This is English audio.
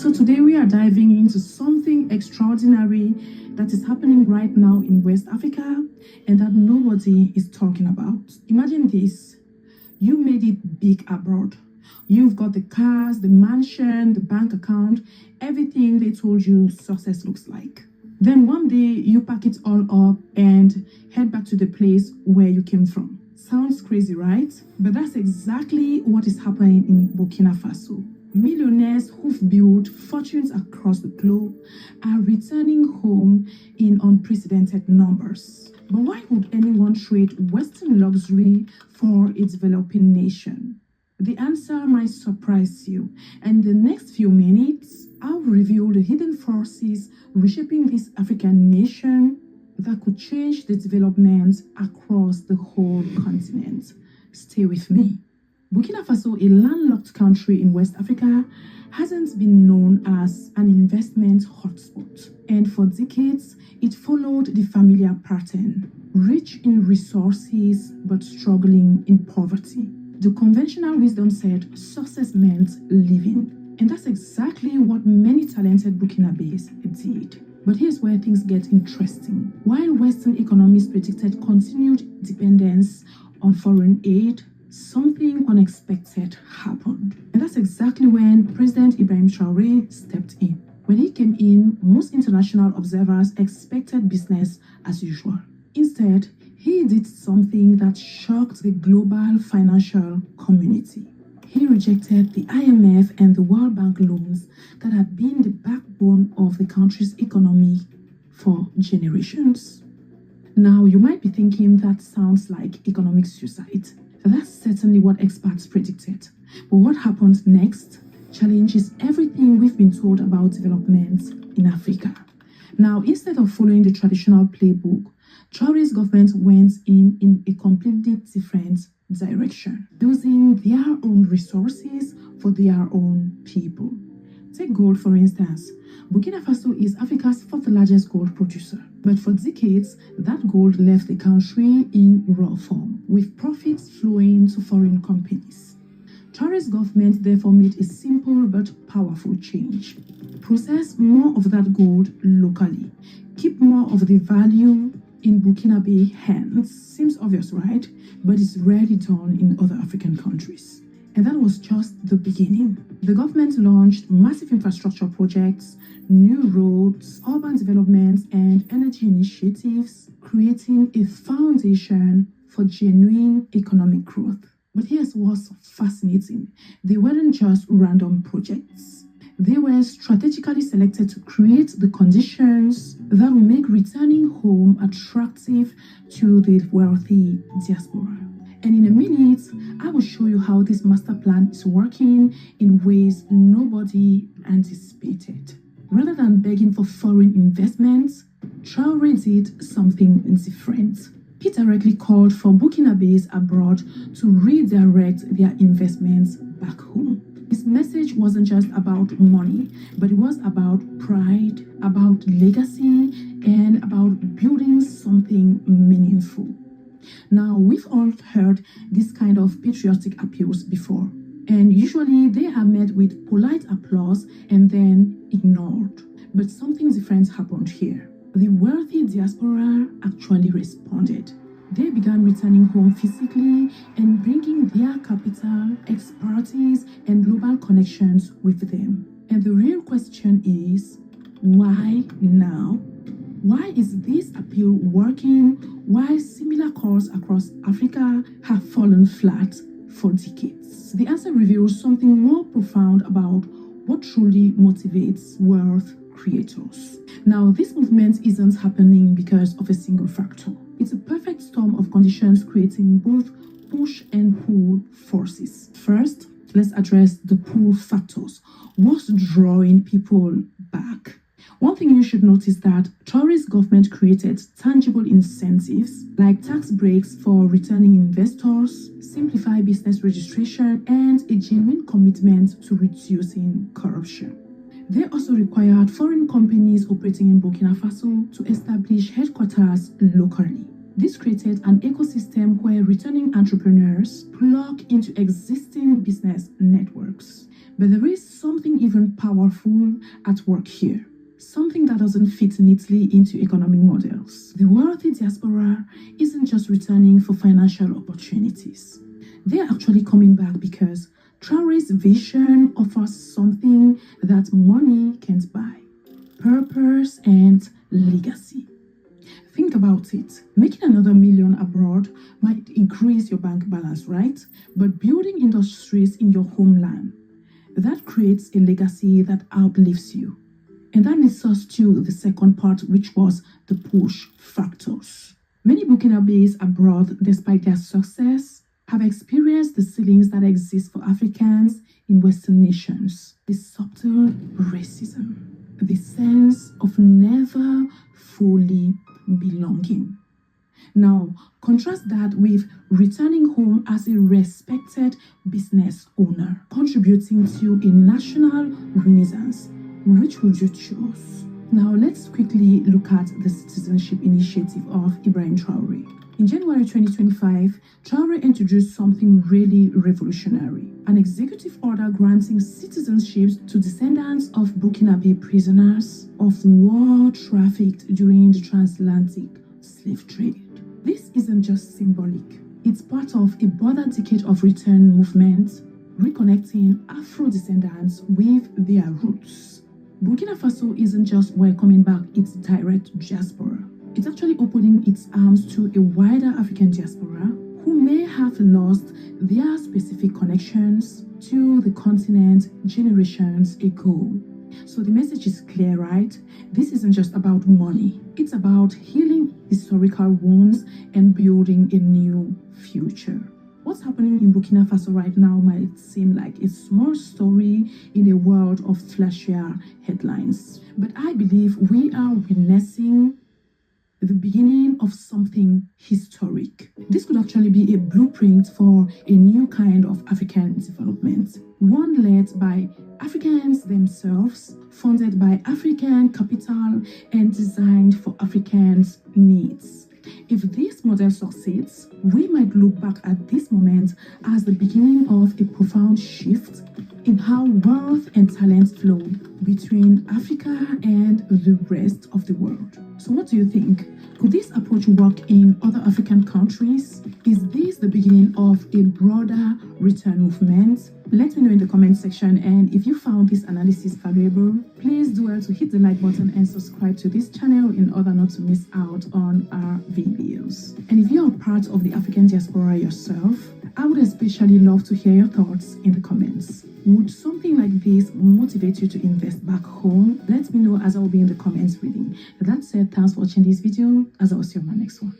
So today we are diving into something extraordinary that is happening right now in West Africa and that nobody is talking about. Imagine this. You made it big abroad. You've got the cars, the mansion, the bank account, everything they told you success looks like. Then one day you pack it all up and head back to the place where you came from. Sounds crazy, right? But that's exactly what is happening in Burkina Faso. Millionaires who've built fortunes across the globe are returning home in unprecedented numbers. But why would anyone trade Western luxury for a developing nation? The answer might surprise you, and in the next few minutes, I'll reveal the hidden forces reshaping this African nation that could change the development across the whole continent. Stay with me. Burkina Faso, a landlocked country in West Africa, hasn't been known as an investment hotspot. And for decades, it followed the familiar pattern: rich in resources but struggling in poverty. The conventional wisdom said success meant living. And that's exactly what many talented Burkinabés did. But here's where things get interesting. While Western economists predicted continued dependence on foreign aid, something unexpected happened. And that's exactly when President Ibrahim Traoré stepped in. When he came in, most international observers expected business as usual. Instead, he did something that shocked the global financial community. He rejected the IMF and the World Bank loans that had been the backbone of the country's economy for generations. Now, you might be thinking that sounds like economic suicide. That's certainly what experts predicted. But what happened next challenges everything we've been told about development in Africa. Now, instead of following the traditional playbook, Traoré's government went in a completely different direction, using their own resources for their own people. Take gold, for instance. Burkina Faso is Africa's fourth largest gold producer. But for decades, that gold left the country in raw form, with profits flowing to foreign companies. Traoré's government therefore made a simple but powerful change: process more of that gold locally, keep more of the value in Burkinabe hands. Seems obvious, right? But it's rarely done in other African countries. And that was just the beginning. The government launched massive infrastructure projects, new roads, urban development, and energy initiatives, creating a foundation for genuine economic growth. But here's what's fascinating. They weren't just random projects. They were strategically selected to create the conditions that will make returning home attractive to the wealthy diaspora. And in a minute, I will show you how this master plan is working in ways nobody anticipated. Rather than begging for foreign investments, Traoré did something different. He directly called for Burkinabés abroad to redirect their investments back home. His message wasn't just about money, but it was about pride, about legacy, and about building something meaningful. Now, we've all heard this kind of patriotic appeals before, and usually they are met with polite applause and then ignored. But something different happened here. The wealthy diaspora actually responded. They began returning home physically and bringing their capital, expertise, and global connections with them. And the real question is, why now? Why is this appeal working while similar calls across Africa have fallen flat for decades? The answer reveals something more profound about what truly motivates wealth creators. Now, this movement isn't happening because of a single factor. It's a perfect storm of conditions creating both push and pull forces. First, let's address the pull factors. What's drawing people back? One thing you should notice that Traoré's government created tangible incentives like tax breaks for returning investors, simplified business registration, and a genuine commitment to reducing corruption. They also required foreign companies operating in Burkina Faso to establish headquarters locally. This created an ecosystem where returning entrepreneurs plug into existing business networks. But there is something even powerful at work here. Something that doesn't fit neatly into economic models. The wealthy diaspora isn't just returning for financial opportunities. They're actually coming back because Traoré's vision offers something that money can't buy: purpose and legacy. Think about it. Making another million abroad might increase your bank balance, right? But building industries in your homeland, that creates a legacy that outlives you. And that leads us to the second part, which was the push factors. Many Burkinabés abroad, despite their success, have experienced the ceilings that exist for Africans in Western nations. The subtle racism, the sense of never fully belonging. Now, contrast that with returning home as a respected business owner, contributing to a national renaissance. Which would you choose? Now, let's quickly look at the citizenship initiative of Ibrahim Traoré. In January 2025, Traoré introduced something really revolutionary: an executive order granting citizenship to descendants of Burkinabe prisoners of war trafficked during the transatlantic slave trade. This isn't just symbolic. It's part of a broader decade of return movement, reconnecting Afro-descendants with their roots. Burkina Faso isn't just welcoming back its direct diaspora. It's actually opening its arms to a wider African diaspora who may have lost their specific connections to the continent generations ago. So the message is clear, right? This isn't just about money. It's about healing historical wounds and building a new future. What's happening in Burkina Faso right now might seem like a small story in a world of flashier headlines. But I believe we are witnessing the beginning of something historic. This could actually be a blueprint for a new kind of African development, one led by Africans themselves, funded by African capital, and designed for Africans' needs. If this model succeeds, we might look back at this moment as the beginning of a profound shift in how wealth and talent flow between Africa and the rest of the world. So what do you think? Could this approach work in other African countries? Is this the beginning of a broader return movement? Let me know in the comment section, and if you found this analysis valuable, please do well to hit the like button and subscribe to this channel in order not to miss out on our videos. And if you are part of the African diaspora yourself, I would especially love to hear your thoughts in the comments. Would something like this motivate you to invest back home? Let me know as I will be in the comments reading. That said, thanks for watching this video, as I will see you on my next one.